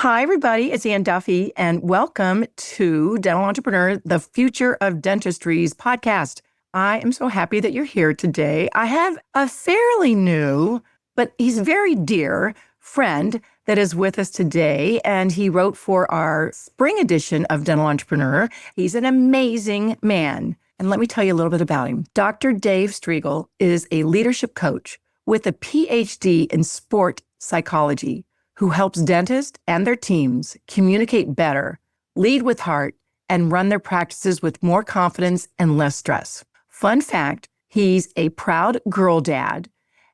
Hi, everybody. It's Anne Duffy, and welcome to Dental Entrepreneur, the Future of Dentistry's podcast. I am so happy that you're here today. I have a fairly new, but he's very dear friend that is with us today, and he wrote for our spring edition of Dental Entrepreneur. He's an amazing man. And let me tell you a little bit about him. Dr. Dave Striegel is a leadership coach with a PhD in sport psychology, who helps dentists and their teams communicate better, lead with heart, and run their practices with more confidence and less stress. Fun fact, he's a proud girl dad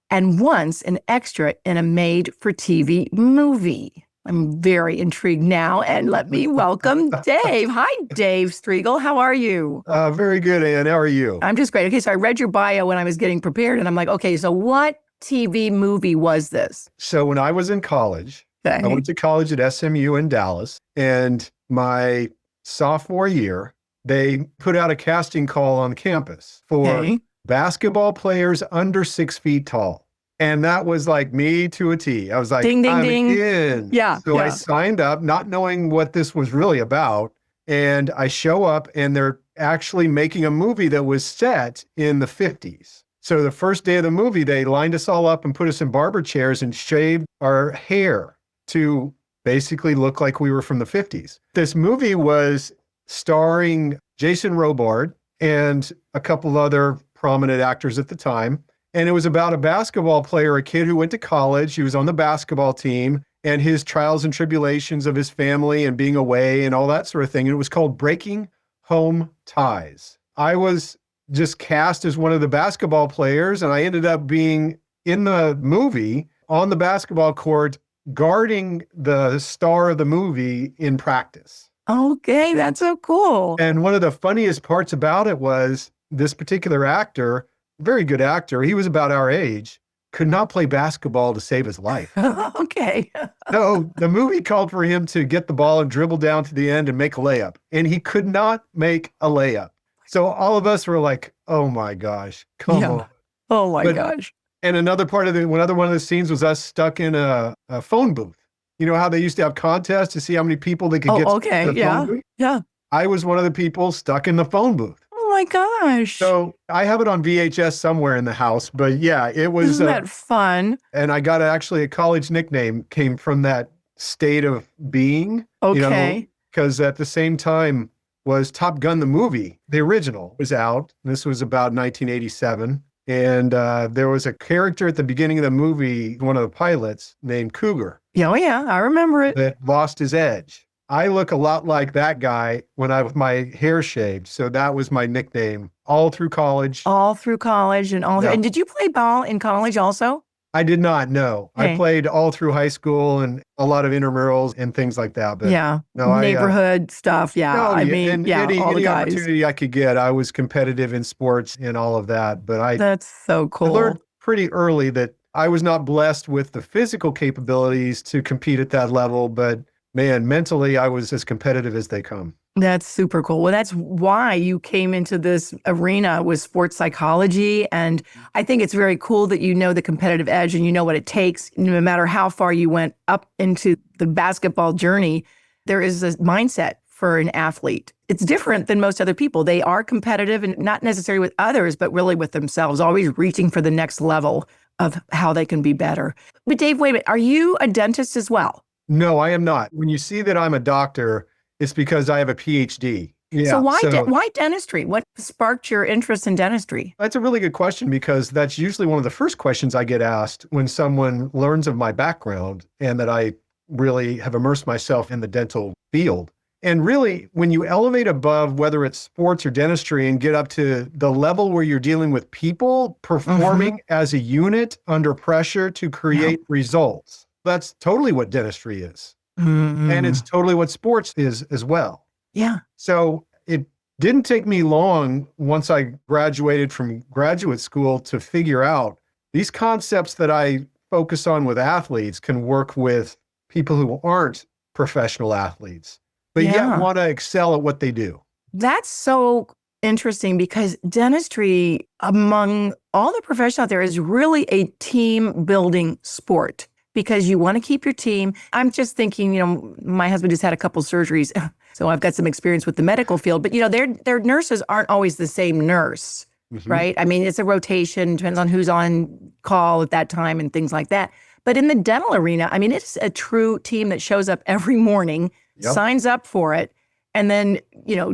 and once an extra in a made-for-TV movie. I'm very intrigued now, and let me welcome Dave. Hi, Dave Striegel. How are you? Very good, Anne. How are you? I'm just great. Okay, so I read your bio when I was getting prepared, and I'm like, okay, so what TV movie was this? So when I was in college, Okay. I went to college at SMU in Dallas, and my sophomore year, they put out a casting call on campus for basketball players under 6 feet tall. And that was like me to a T. I was like, ding, ding, I'm ding. in. Yeah. So I signed up, not knowing what this was really about. And I show up, and they're actually making a movie that was set in the 50s. So the first day of the movie, they lined us all up and put us in barber chairs and shaved our hair to basically look like we were from the 50s. This movie was starring Jason Robard and a couple other prominent actors at the time. And it was about a basketball player, a kid who went to college. He was on the basketball team, and his trials and tribulations of his family and being away and all that sort of thing. And it was called Breaking Home Ties. I was just cast as one of the basketball players, and I ended up being in the movie on the basketball court guarding the star of the movie in practice. Okay, that's so cool. And one of the funniest parts about it was this particular actor, very good actor, he was about our age, could not play basketball to save his life. Okay. So the movie called for him to get the ball and dribble down to the end and make a layup. And he could not make a layup. So all of us were like, oh my gosh, come on. Oh my gosh. And another part of one of the scenes was us stuck in a phone booth. You know how they used to have contests to see how many people they could get to the phone booth? Yeah. I was one of the people stuck in the phone booth. Oh my gosh. So I have it on VHS somewhere in the house, but yeah, it was. Isn't that fun? And I got actually a college nickname came from that state of being. Okay. Because at the same time was Top Gun, the movie. The original was out. This was about 1987. And there was a character at the beginning of the movie, one of the pilots, named Cougar. Oh, yeah. I remember it. That lost his edge. I look a lot like that guy when I with my hair shaved. So that was my nickname all through college. All through college and all. And did you play ball in college also? I did not, no. Okay. I played all through high school and a lot of intramurals and things like that. But no, neighborhood stuff. Yeah. No, I mean, any all the guys. opportunity I could get, I was competitive in sports and all of that. But that's so cool. I learned pretty early that I was not blessed with the physical capabilities to compete at that level. But man, mentally, I was as competitive as they come. That's super cool. Well, that's why you came into this arena with sports psychology. And I think it's very cool that you know the competitive edge and you know what it takes. No matter how far you went up into the basketball journey, there is a mindset for an athlete. It's different than most other people. They are competitive and not necessarily with others, but really with themselves, always reaching for the next level of how they can be better. But Dave, wait a minute. Are you a dentist as well? No, I am not. When you see that I'm a doctor, it's because I have a PhD. Yeah, so why dentistry? What sparked your interest in dentistry? That's a really good question because that's usually one of the first questions I get asked when someone learns of my background and that I really have immersed myself in the dental field. And really, when you elevate above, whether it's sports or dentistry, and get up to the level where you're dealing with people performing as a unit under pressure to create results, that's totally what dentistry is. And it's totally what sports is as well. Yeah. So it didn't take me long once I graduated from graduate school to figure out these concepts that I focus on with athletes can work with people who aren't professional athletes, but yet want to excel at what they do. That's so interesting because dentistry, among all the professions out there, is really a team building sport. because you want to keep your team. I'm just thinking, my husband just had a couple surgeries, so I've got some experience with the medical field, but their nurses aren't always the same nurse, right? I mean, it's a rotation, depends on who's on call at that time and things like that. But in the dental arena, I mean, it's a true team that shows up every morning, signs up for it, and then,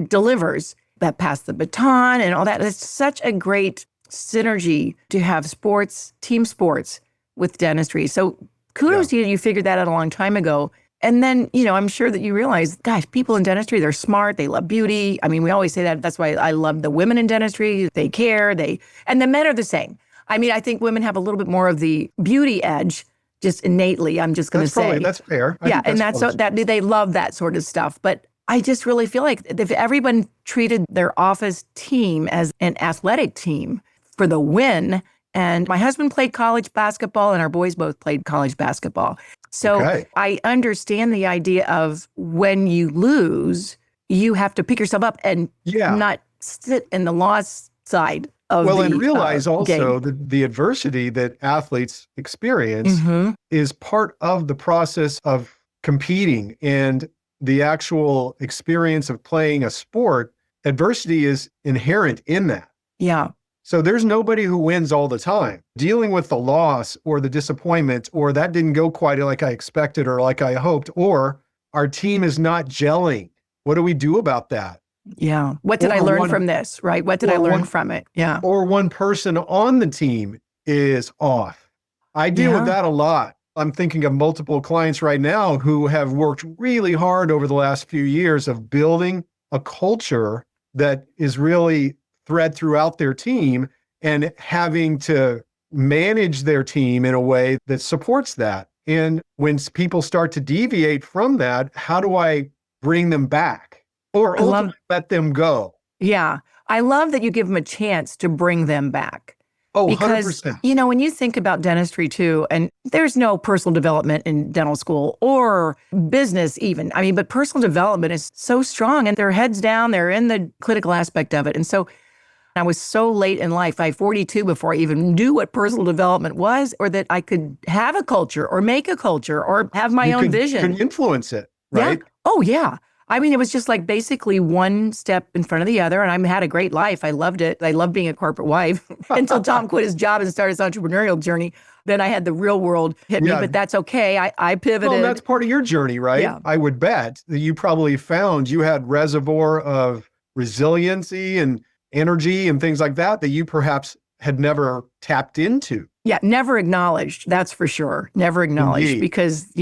delivers that pass the baton and all that. It's such a great synergy to have team sports with dentistry. So kudos to you. You figured that out a long time ago. And then, I'm sure that you realize, gosh, people in dentistry, they're smart. They love beauty. I mean, we always say that. That's why I love the women in dentistry. They care. And the men are the same. I mean, I think women have a little bit more of the beauty edge just innately. I'm just going to say. That's fair. They love that sort of stuff. But I just really feel like if everyone treated their office team as an athletic team for the win, and my husband played college basketball and our boys both played college basketball. So I understand the idea of when you lose, you have to pick yourself up and not sit in the loss side of and realize also game. the adversity that athletes experience is part of the process of competing, and the actual experience of playing a sport. Adversity is inherent in that. Yeah. So there's nobody who wins all the time. Dealing with the loss or the disappointment, or that didn't go quite like I expected or like I hoped, or our team is not gelling. What do we do about that? Yeah. What did I learn from this, right? What did I learn from it? Yeah. Or one person on the team is off. I deal with that a lot. I'm thinking of multiple clients right now who have worked really hard over the last few years of building a culture that is really thread throughout their team, and having to manage their team in a way that supports that. And when people start to deviate from that, how do I bring them back or ultimately let them go? Yeah. I love that you give them a chance to bring them back. Oh, because, 100%. When you think about dentistry too, and there's no personal development in dental school or business even. I mean, but personal development is so strong and their heads down, they're in the clinical aspect of it. And so I was so late in life, I was 42 before I even knew what personal development was, or that I could have a culture or make a culture or have my own vision. You can influence it, right? Yeah. Oh, yeah. I mean, it was just like basically one step in front of the other, and I had a great life. I loved it. I loved being a corporate wife until Tom quit his job and started his entrepreneurial journey. Then I had the real world hit me, but that's okay. I pivoted. Well, that's part of your journey, right? Yeah. I would bet that you probably found you had reservoir of resiliency and energy and things like that you perhaps had never tapped into. Yeah, never acknowledged. That's for sure. Never acknowledged. Indeed. Because,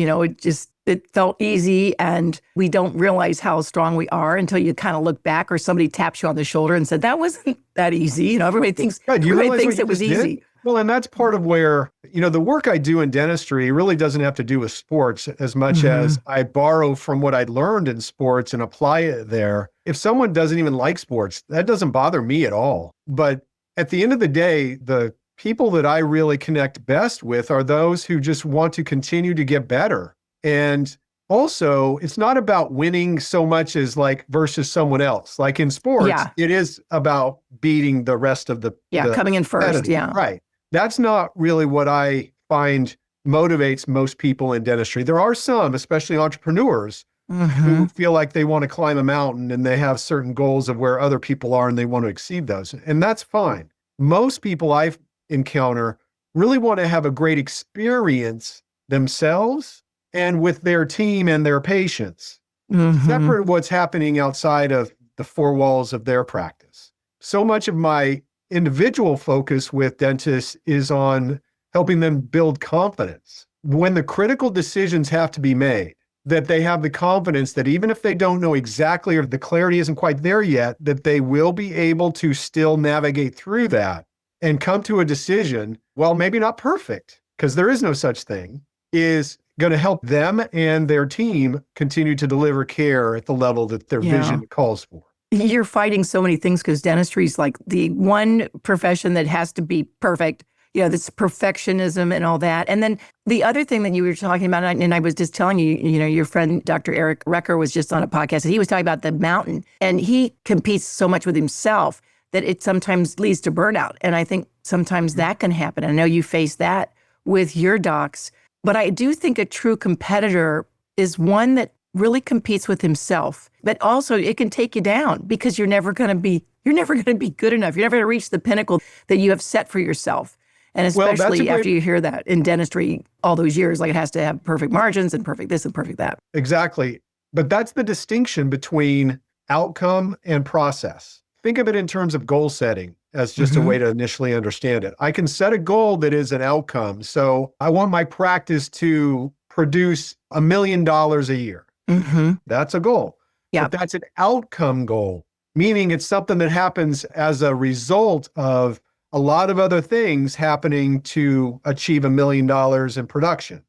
it felt easy, and we don't realize how strong we are until you kind of look back or somebody taps you on the shoulder and said, that wasn't that easy. Everybody thinks, it was easy. Did? Well, and that's part of where, the work I do in dentistry really doesn't have to do with sports as much as I borrow from what I learned in sports and apply it there. If someone doesn't even like sports, that doesn't bother me at all. But at the end of the day, the people that I really connect best with are those who just want to continue to get better. And also, it's not about winning so much as versus someone else. Like in sports, it is about beating the rest of the coming in first. Yeah. Right. That's not really what I find motivates most people in dentistry. There are some, especially entrepreneurs, who feel like they want to climb a mountain and they have certain goals of where other people are and they want to exceed those. And that's fine. Most people I encounter really want to have a great experience themselves and with their team and their patients, separate of what's happening outside of the four walls of their practice. So much of my individual focus with dentists is on helping them build confidence. When the critical decisions have to be made, that they have the confidence that even if they don't know exactly or the clarity isn't quite there yet, that they will be able to still navigate through that and come to a decision, well, maybe not perfect, because there is no such thing, is going to help them and their team continue to deliver care at the level that their vision calls for. You're fighting so many things because dentistry is like the one profession that has to be perfect. This perfectionism and all that. And then the other thing that you were talking about, and I was just telling you, your friend, Dr. Eric Recker, was just on a podcast, and he was talking about the mountain. And he competes so much with himself that it sometimes leads to burnout. And I think sometimes that can happen. I know you face that with your docs. But I do think a true competitor is one that really competes with himself. But also it can take you down because you're never going to be good enough. You're never going to reach the pinnacle that you have set for yourself. And Well, especially after you hear that in dentistry all those years, like it has to have perfect margins and perfect this and perfect that. exactly. But that's the distinction between outcome and process. Think of it in terms of goal setting as just a way to initially understand it. I can set a goal that is an outcome. So I want my practice to produce $1 million a year. That's a goal. Yeah. But that's an outcome goal, meaning it's something that happens as a result of a lot of other things happening to achieve $1 million in production.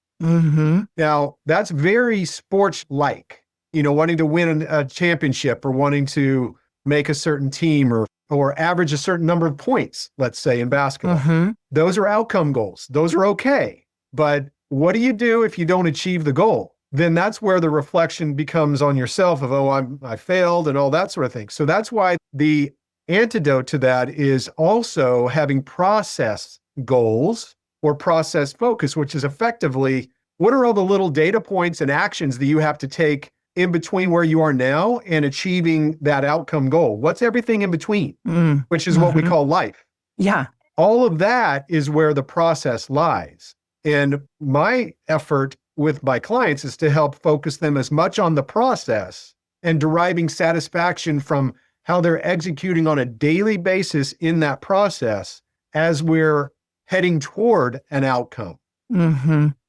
Now, that's very sports-like, wanting to win a championship or wanting to make a certain team or average a certain number of points, let's say in basketball. Those are outcome goals. Those are okay. But what do you do if you don't achieve the goal? Then that's where the reflection becomes on yourself of, I failed and all that sort of thing. So that's why the antidote to that is also having process goals or process focus, which is effectively, what are all the little data points and actions that you have to take in between where you are now and achieving that outcome goal? What's everything in between, which is what we call life. Yeah. All of that is where the process lies. And my effort with my clients is to help focus them as much on the process and deriving satisfaction from how they're executing on a daily basis in that process as we're heading toward an outcome.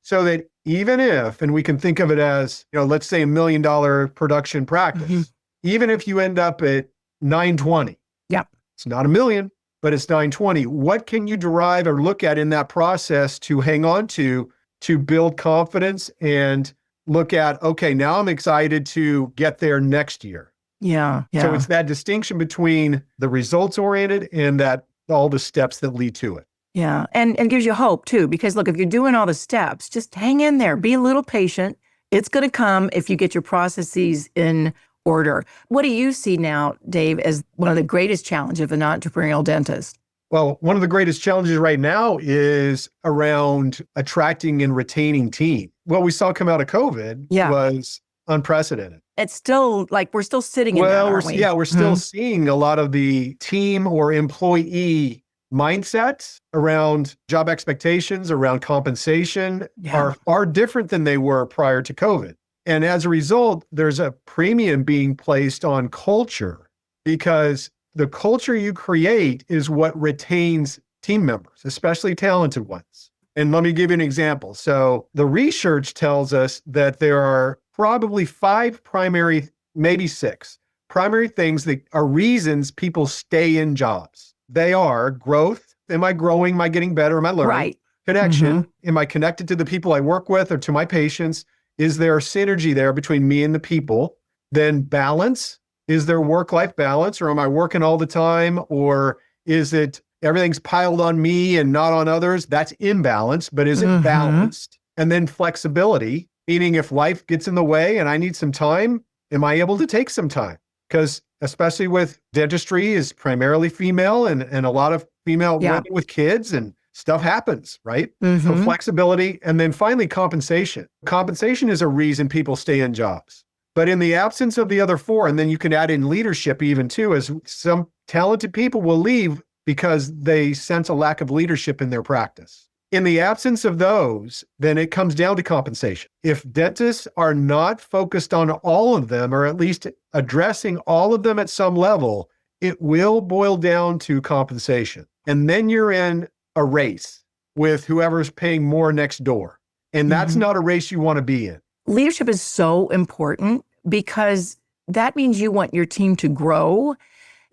So that even if, and we can think of it as, let's say $1 million production practice, even if you end up at 920, it's not $1 million, but it's 920. What can you derive or look at in that process to hang on to build confidence and look at, okay, now I'm excited to get there next year. Yeah. So it's that distinction between the results oriented and that all the steps that lead to it. Yeah. And gives you hope too, because look, if you're doing all the steps, just hang in there, be a little patient. It's going to come if you get your processes in order. What do you see now, Dave, as one of the greatest challenges of an entrepreneurial dentist? Well, one of the greatest challenges right now is around attracting and retaining team. What we saw come out of COVID was unprecedented. It's still like we're still sitting in that, aren't we? We're still seeing a lot of the team or employee mindsets around job expectations, around compensation are different than they were prior to COVID. And as a result, there's a premium being placed on culture because the culture you create is what retains team members, especially talented ones. And let me give you an example. So the research tells us that there are probably 5 primary, maybe 6 primary things that are reasons people stay in jobs. They are growth. Am I growing? Am I getting better? Am I learning? Right. Connection. Am I connected to the people I work with or to my patients? Is there synergy there between me and the people? Then balance. Is there work-life balance, or am I working all the time? Or is it everything's piled on me and not on others? That's imbalance, but is it balanced? And then flexibility, meaning if life gets in the way and I need some time, am I able to take some time? Because especially with dentistry is primarily female and a lot of female women with kids and stuff happens, right? So flexibility. And then finally, compensation. Compensation is a reason people stay in jobs. But in the absence of the other 4, and then you can add in leadership even too, as some talented people will leave because they sense a lack of leadership in their practice. In the absence of those, then it comes down to compensation. If dentists are not focused on all of them, or at least addressing all of them at some level, it will boil down to compensation. And then you're in a race with whoever's paying more next door. And that's not a race you want to be in. Leadership is so important because that means you want your team to grow.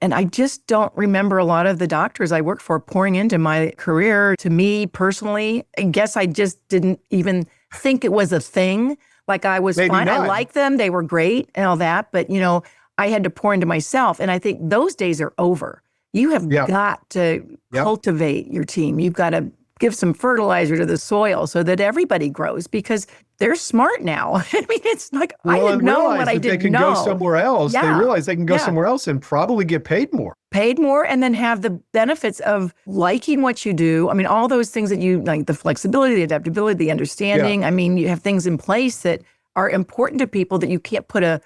And I just don't remember a lot of the doctors I worked for pouring into my career. To me personally, I guess I just didn't even think it was a thing. Like I was fine. I liked them. They were great and all that. But, I had to pour into myself. And I think those days are over. You have got to cultivate your team. You've got to give some fertilizer to the soil so that everybody grows, because they're smart now. I mean, it's like, I Well, didn't and know realize what I that they didn't can go know. somewhere else. They Yeah. realize they can go Yeah. somewhere else and probably get paid more. Paid more, and then have the benefits of liking what you do. I mean, all those things that you like, the flexibility, the adaptability, the understanding. I mean, you have things in place that are important to people that you can't put a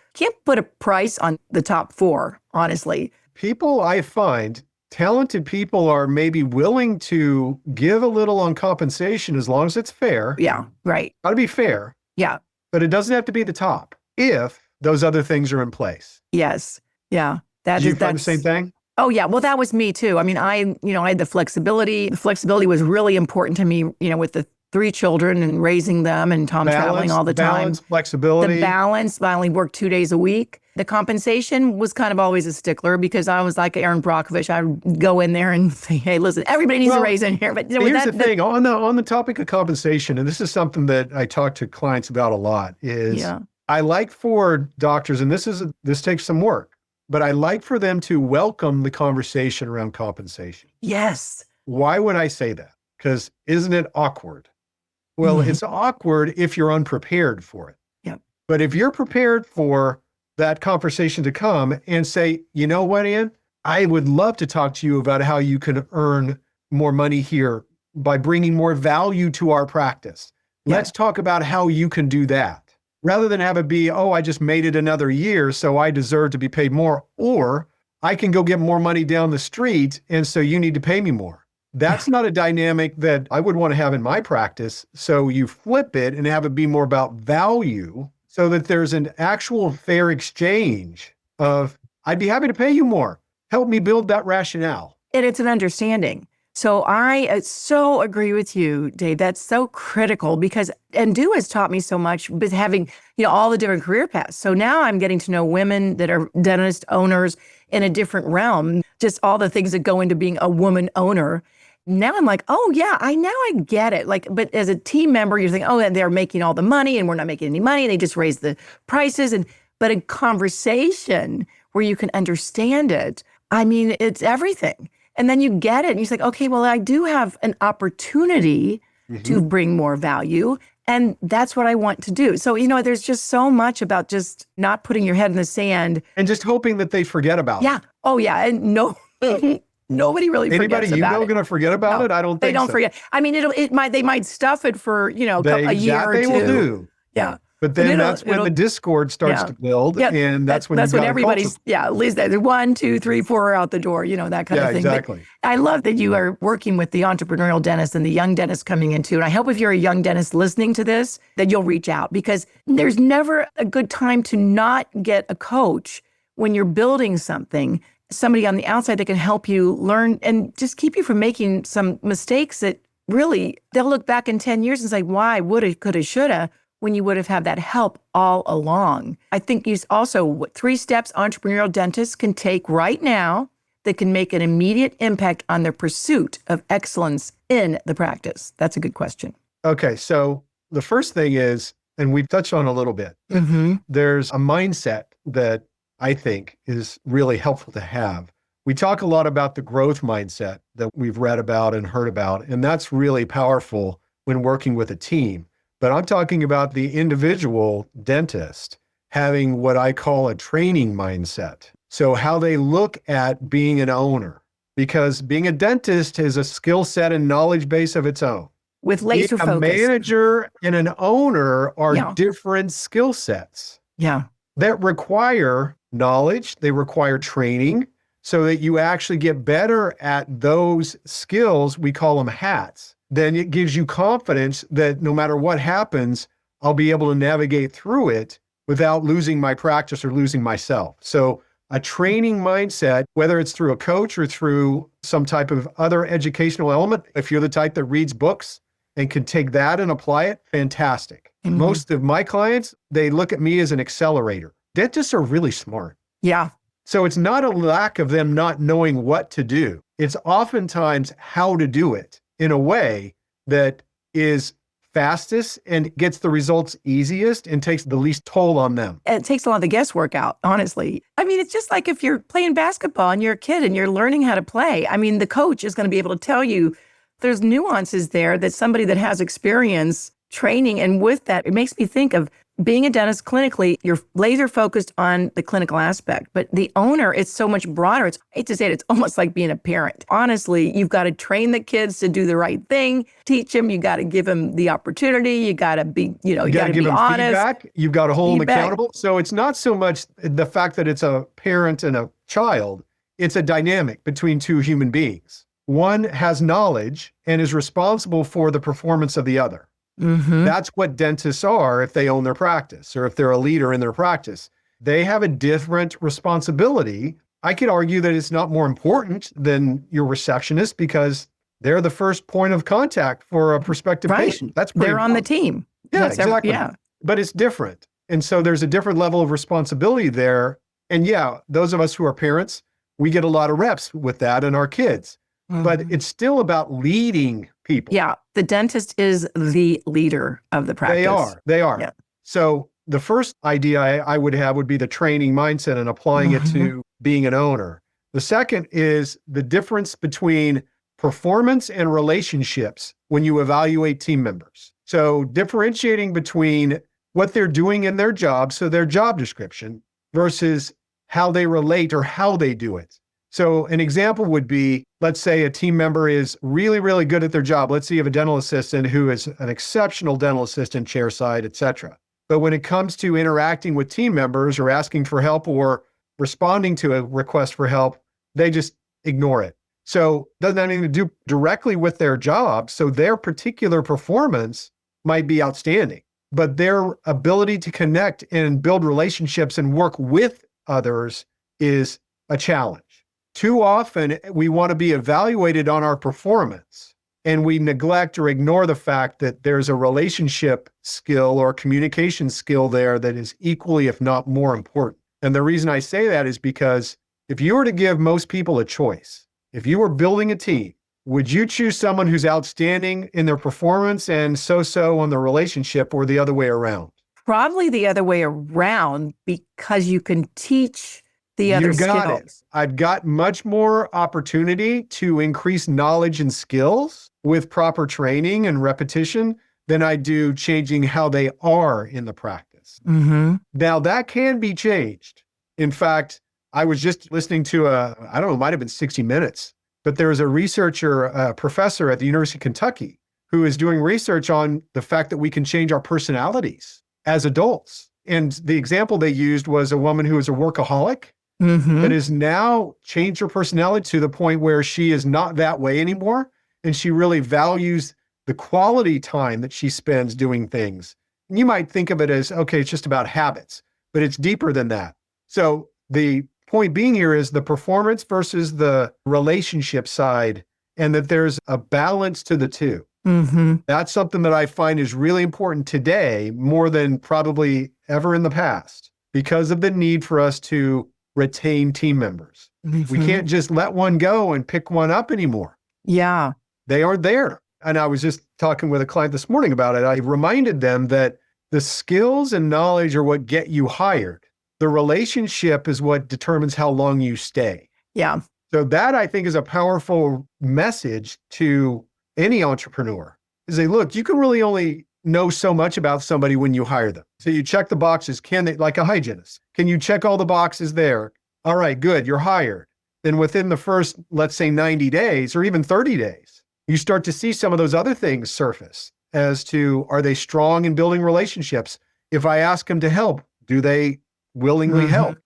price on the top four, honestly. People, I find, talented people are maybe willing to give a little on compensation as long as it's fair. Yeah, right. Got to be fair. Yeah. But it doesn't have to be the top if those other things are in place. Yes. Yeah. Do you find the same thing? Oh, yeah. Well, that was me too. I mean, I had the flexibility. The flexibility was really important to me, with the 3 children and raising them, and Tom traveling all the time. Balance, flexibility. The balance. I only worked 2 days a week. The compensation was kind of always a stickler because I was like Aaron Brockovich. I would go in there and say, hey, listen, everybody needs a raise in here. But here's the thing. On the topic of compensation, and this is something that I talk to clients about a lot, is I like for doctors, and this takes some work, but I like for them to welcome the conversation around compensation. Yes. Why would I say that? Because isn't it awkward? Well, it's awkward if you're unprepared for it. Yep. But if you're prepared for that conversation to come and say, you know what, Anne, I would love to talk to you about how you can earn more money here by bringing more value to our practice. Let's talk about how you can do that. Rather than have it be, oh, I just made it another year, so I deserve to be paid more. Or I can go get more money down the street, and so you need to pay me more. That's not a dynamic that I would want to have in my practice. So you flip it and have it be more about value so that there's an actual fair exchange of, I'd be happy to pay you more. Help me build that rationale. And it's an understanding. So I so agree with you, Dave. That's so critical because Do has taught me so much with having, all the different career paths. So now I'm getting to know women that are dentist owners in a different realm, just all the things that go into being a woman owner. Now I'm like, oh yeah, I get it. Like, but as a team member, you're thinking, oh, they're making all the money and we're not making any money. And they just raise the prices. But in conversation where you can understand it, I mean, it's everything. And then you get it. And you're like, okay, well, I do have an opportunity to bring more value. And that's what I want to do. So, there's just so much about just not putting your head in the sand. And just hoping that they forget about it. Yeah. Oh, yeah. And nobody really forgets about it. Anybody going to forget about it? I don't think so. They don't forget. I mean, they might stuff it for, a year or two. They will do. Yeah. But then that's when the discord starts to build, and that's when everybody's, at least 1, 2, 3, 4 are out the door, that kind of thing. Exactly. But I love that you are working with the entrepreneurial dentist and the young dentist coming in too. And I hope if you're a young dentist listening to this, that you'll reach out because there's never a good time to not get a coach when you're building something, somebody on the outside that can help you learn and just keep you from making some mistakes that really they'll look back in 10 years and say, why, woulda, coulda, shoulda, when you would have had that help all along. I think you also 3 steps entrepreneurial dentists can take right now that can make an immediate impact on their pursuit of excellence in the practice. That's a good question. Okay, so the first thing is, and we've touched on a little bit, there's a mindset that I think is really helpful to have. We talk a lot about the growth mindset that we've read about and heard about, and that's really powerful when working with a team. But I'm talking about the individual dentist having what I call a training mindset. So how they look at being an owner, because being a dentist is a skill set and knowledge base of its own. With laser focus. A manager and an owner are different skill sets. Yeah. That require knowledge, they require training, so that you actually get better at those skills. We call them hats. Then it gives you confidence that no matter what happens, I'll be able to navigate through it without losing my practice or losing myself. So a training mindset, whether it's through a coach or through some type of other educational element, if you're the type that reads books and can take that and apply it, fantastic. Most of my clients, they look at me as an accelerator. Dentists are really smart. Yeah. So it's not a lack of them not knowing what to do. It's oftentimes how to do it in a way that is fastest and gets the results easiest and takes the least toll on them. It takes a lot of the guesswork out, honestly. I mean, it's just like if you're playing basketball and you're a kid and you're learning how to play. I mean, the coach is going to be able to tell you there's nuances there that somebody that has experience training. And with that, it makes me think of being a dentist clinically, you're laser focused on the clinical aspect, but the owner, it's so much broader. I hate to say it, it's almost like being a parent. Honestly, you've got to train the kids to do the right thing, teach them, you got to give them the opportunity, you got to be, you got to give be them honest. feedback. You've got to hold them Feedback. accountable. So it's not so much the fact that it's a parent and a child, it's a dynamic between two human beings. One has knowledge and is responsible for the performance of the other. That's what dentists are if they own their practice or if they're a leader in their practice. They have a different responsibility. I could argue that it's not more important than your receptionist because they're the first point of contact for a prospective patient. That's pretty They're on the team. Yeah, exactly. But it's different. And so there's a different level of responsibility there. And yeah, those of us who are parents, we get a lot of reps with that in our kids. But it's still about leading people. Yeah, the dentist is the leader of the practice. They are. Yeah. So the first idea I would have would be the training mindset and applying it to being an owner. The second is the difference between performance and relationships when you evaluate team members. So differentiating between what they're doing in their job, so their job description, versus how they relate or how they do it. So an example would be, let's say a team member is really, really good at their job. Let's say you have a dental assistant who is an exceptional dental assistant, chairside, et cetera. But when it comes to interacting with team members or asking for help or responding to a request for help, they just ignore it. So it doesn't have anything to do directly with their job. So their particular performance might be outstanding, but their ability to connect and build relationships and work with others is a challenge. Too often, we want to be evaluated on our performance, and we neglect or ignore the fact that there's a relationship skill or communication skill there that is equally, if not more important. And the reason I say that is because if you were to give most people a choice, if you were building a team, would you choose someone who's outstanding in their performance and so-so on the relationship, or the other way around? Probably the other way around, because you can teach the other skills. I've got much more opportunity to increase knowledge and skills with proper training and repetition than I do changing how they are in the practice. Now that can be changed. In fact, I was just listening to it might have been 60 Minutes, but there was a researcher, a professor at the University of Kentucky who is doing research on the fact that we can change our personalities as adults. And the example they used was a woman who was a workaholic that has now changed her personality to the point where she is not that way anymore. And she really values the quality time that she spends doing things. And you might think of it as, okay, it's just about habits, but it's deeper than that. So the point being here is the performance versus the relationship side, and that there's a balance to the two. That's something that I find is really important today, more than probably ever in the past, because of the need for us to retain team members. We can't just let one go and pick one up anymore. Yeah. They aren't there. And I was just talking with a client this morning about it. I reminded them that the skills and knowledge are what get you hired. The relationship is what determines how long you stay. Yeah. So that, I think, is a powerful message to any entrepreneur. Is they look, you can really only know so much about somebody when you hire them. So you check the boxes. Can they, like a hygienist, can you check all the boxes there? All right, good, you're hired. Then within the first, let's say 90 days or even 30 days, you start to see some of those other things surface as to, are they strong in building relationships? If I ask them to help, do they willingly help?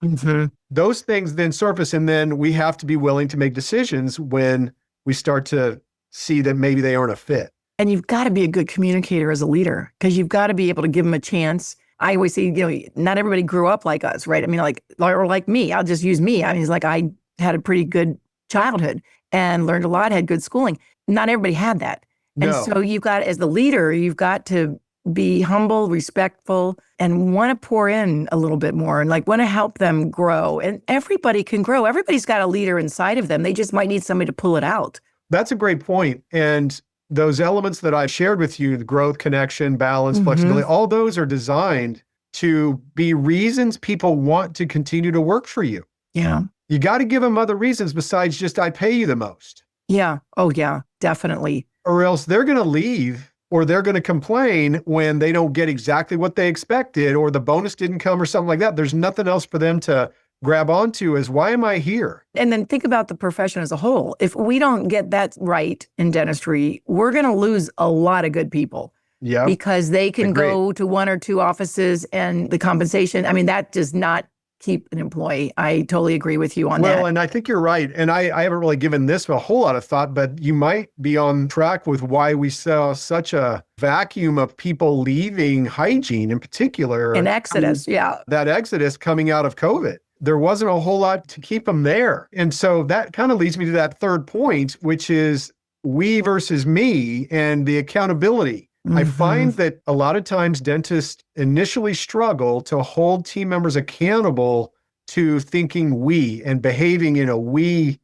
Those things then surface, and then we have to be willing to make decisions when we start to see that maybe they aren't a fit. And you've got to be a good communicator as a leader, because you've got to be able to give them a chance. I always say, not everybody grew up like us, right? I mean, or like me, I'll just use me. I mean, it's like I had a pretty good childhood and learned a lot, had good schooling. Not everybody had that. And so you've got, as the leader, you've got to be humble, respectful, and want to pour in a little bit more and want to help them grow. And everybody can grow. Everybody's got a leader inside of them. They just might need somebody to pull it out. That's a great point. And those elements that I've shared with you, the growth, connection, balance, flexibility, all those are designed to be reasons people want to continue to work for you. Yeah. You got to give them other reasons besides just, I pay you the most. Yeah. Oh, yeah, definitely. Or else they're going to leave or they're going to complain when they don't get exactly what they expected, or the bonus didn't come or something like that. There's nothing else for them to grab onto as why am I here? And then think about the profession as a whole. If we don't get that right in dentistry, we're going to lose a lot of good people. Yeah. Because they can Agreed. go to one or two offices and the compensation, I mean, that does not keep an employee. I totally agree with you on that. Well, and I think you're right. And I haven't really given this a whole lot of thought, but you might be on track with why we saw such a vacuum of people leaving hygiene in particular. An exodus, yeah. That exodus coming out of COVID. There wasn't a whole lot to keep them there. And so that kind of leads me to that third point, which is we versus me and the accountability. I find that a lot of times dentists initially struggle to hold team members accountable to thinking we and behaving in a we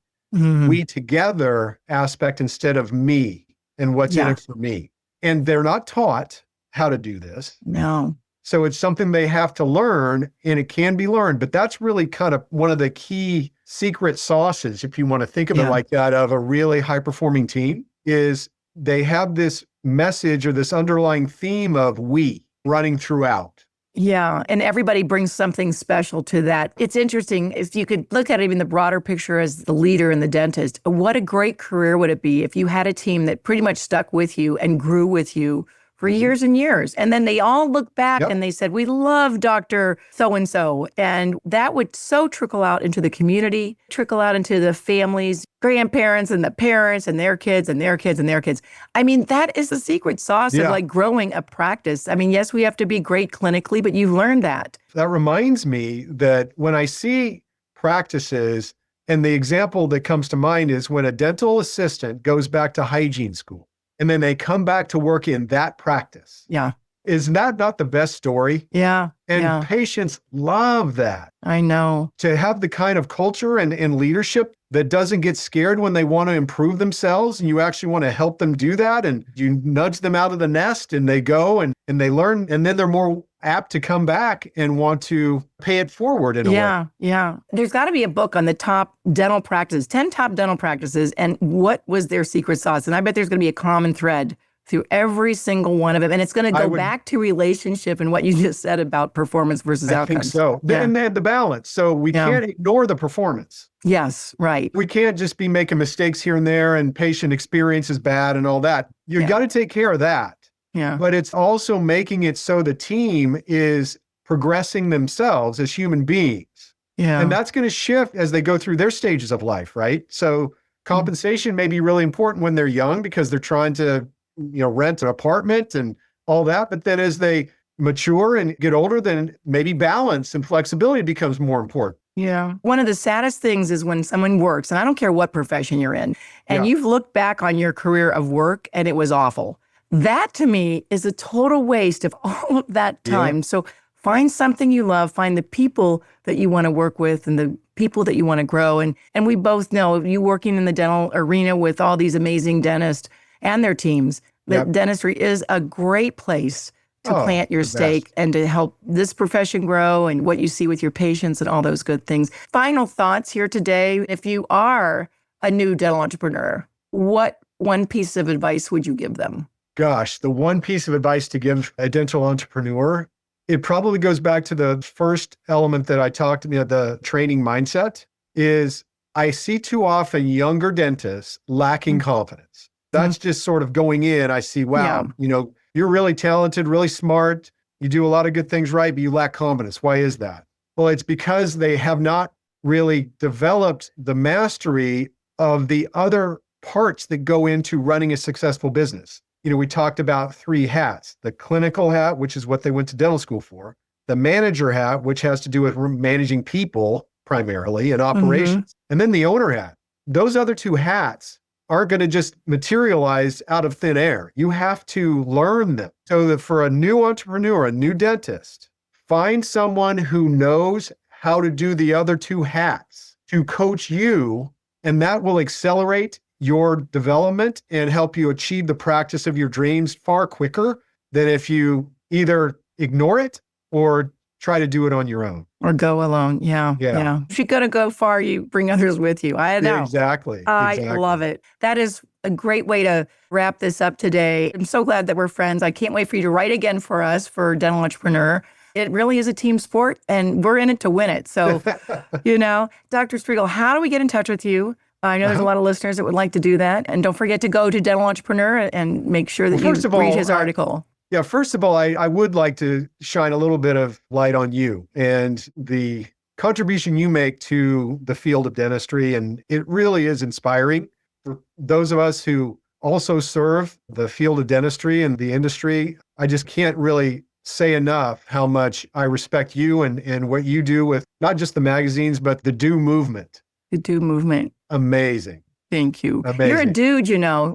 together aspect instead of me and what's in it for me. And they're not taught how to do this. No. So it's something they have to learn, and it can be learned. But that's really kind of one of the key secret sauces, if you want to think of it like that, of a really high-performing team, is they have this message or this underlying theme of we running throughout. Yeah. And everybody brings something special to that. It's interesting if you could look at it even the broader picture as the leader and the dentist. What a great career would it be if you had a team that pretty much stuck with you and grew with you for years and years. And then they all look back and they said, we love Dr. So-and-so. And that would so trickle out into the community, trickle out into the families, grandparents and the parents and their kids and their kids and their kids. I mean, that is the secret sauce of like growing a practice. I mean, yes, we have to be great clinically, but you've learned that. That reminds me that when I see practices, and the example that comes to mind is when a dental assistant goes back to hygiene school, and then they come back to work in that practice. Yeah. Is that not the best story? Yeah. And patients love that. I know. To have the kind of culture and leadership that doesn't get scared when they want to improve themselves, and you actually want to help them do that, and you nudge them out of the nest and they go and they learn, and then they're more apt to come back and want to pay it forward in a way. Yeah. There's got to be a book on the top dental practices, 10 top dental practices, and what was their secret sauce. And I bet there's going to be a common thread through every single one of them. And it's going to go back to relationship and what you just said about performance versus outcomes. I think so. Yeah. And they had the balance. So we can't ignore the performance. Yes, right. We can't just be making mistakes here and there and patient experience is bad and all that. You got to take care of that. Yeah. But it's also making it so the team is progressing themselves as human beings. Yeah. And that's going to shift as they go through their stages of life, right? So compensation may be really important when they're young because they're trying to, rent an apartment and all that. But then as they mature and get older, then maybe balance and flexibility becomes more important. Yeah. One of the saddest things is when someone works, and I don't care what profession you're in, and you've looked back on your career of work and it was awful. That to me is a total waste of all of that time. So find something you love, find the people that you want to work with and the people that you want to grow. And we both know, you working in the dental arena with all these amazing dentists and their teams, that dentistry is a great place to plant your stake and to help this profession grow and what you see with your patients and all those good things. Final thoughts here today. If you are a new dental entrepreneur, what one piece of advice would you give them? Gosh, the one piece of advice to give a dental entrepreneur, it probably goes back to the first element that I talked about, the training mindset, is I see too often younger dentists lacking confidence. That's just sort of going in. I see, wow, you're really talented, really smart. You do a lot of good things right, but you lack confidence. Why is that? Well, it's because they have not really developed the mastery of the other parts that go into running a successful business. We talked about 3 hats: the clinical hat, which is what they went to dental school for, the manager hat, which has to do with managing people primarily and operations, and then the owner hat. Those other 2 hats aren't going to just materialize out of thin air. You have to learn them. So that for a new entrepreneur, a new dentist, find someone who knows how to do the other 2 hats to coach you, and that will accelerate your development and help you achieve the practice of your dreams far quicker than if you either ignore it or try to do it on your own. Or go alone. Yeah. If you're going to go far, you bring others with you. I know. Exactly. I love it. That is a great way to wrap this up today. I'm so glad that we're friends. I can't wait for you to write again for us for Dental Entrepreneur. It really is a team sport, and we're in it to win it. So, Dr. Striegel, how do we get in touch with you? I know there's a lot of listeners that would like to do that. And don't forget to go to Dental Entrepreneur and make sure that you read his article. First of all, I would like to shine a little bit of light on you and the contribution you make to the field of dentistry. And it really is inspiring for those of us who also serve the field of dentistry and the industry. I just can't really say enough how much I respect you and what you do with not just the magazines, but the Do movement. The Do movement. Amazing. Thank you. Amazing. You're a dude, I know.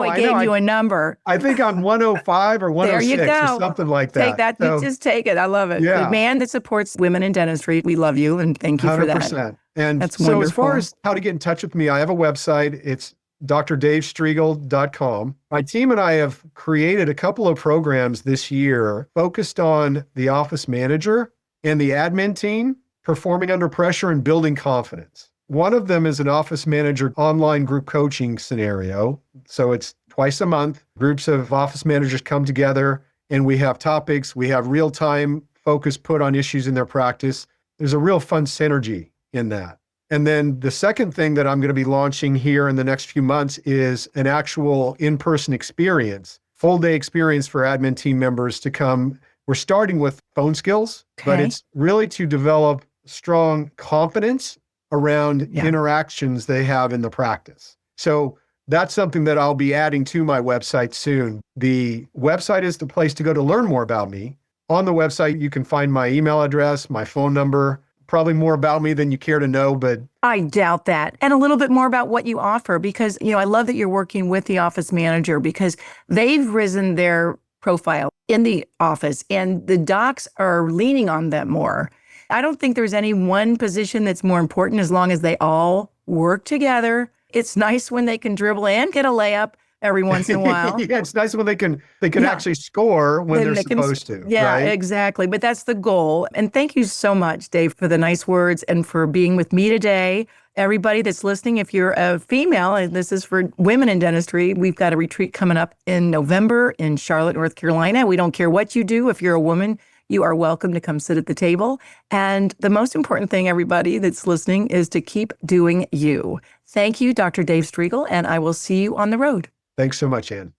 I gave you a number. I think I'm 105 or 106 or something like that. Take that. So, just take it. I love it. Yeah. The man that supports women in dentistry. We love you and thank you for that. 100%. And that's so wonderful. As far as how to get in touch with me, I have a website. It's drdavestreigel.com. My team and I have created a couple of programs this year focused on the office manager and the admin team performing under pressure and building confidence. One of them is an office manager online group coaching scenario. So it's twice a month. Groups of office managers come together and we have topics. We have real-time focus put on issues in their practice. There's a real fun synergy in that. And then the second thing that I'm going to be launching here in the next few months is an actual in-person experience, full day experience for admin team members to come. We're starting with phone skills, but it's really to develop strong confidence around interactions they have in the practice. So that's something that I'll be adding to my website soon. The website is the place to go to learn more about me. On the website, you can find my email address, my phone number, probably more about me than you care to know, but I doubt that. And a little bit more about what you offer, because, I love that you're working with the office manager because they've risen their profile in the office and the docs are leaning on them more. I don't think there's any one position that's more important as long as they all work together. It's nice when they can dribble and get a layup every once in a while. Yeah, it's nice when they can actually score when they're supposed to. Yeah, right? Exactly. But that's the goal. And thank you so much, Dave, for the nice words and for being with me today. Everybody that's listening, if you're a female, and this is for women in dentistry, we've got a retreat coming up in November in Charlotte, North Carolina. We don't care what you do. If you're a woman, you are welcome to come sit at the table. And the most important thing, everybody that's listening, is to keep doing you. Thank you, Dr. Dave Striegel, and I will see you on the road. Thanks so much, Anne.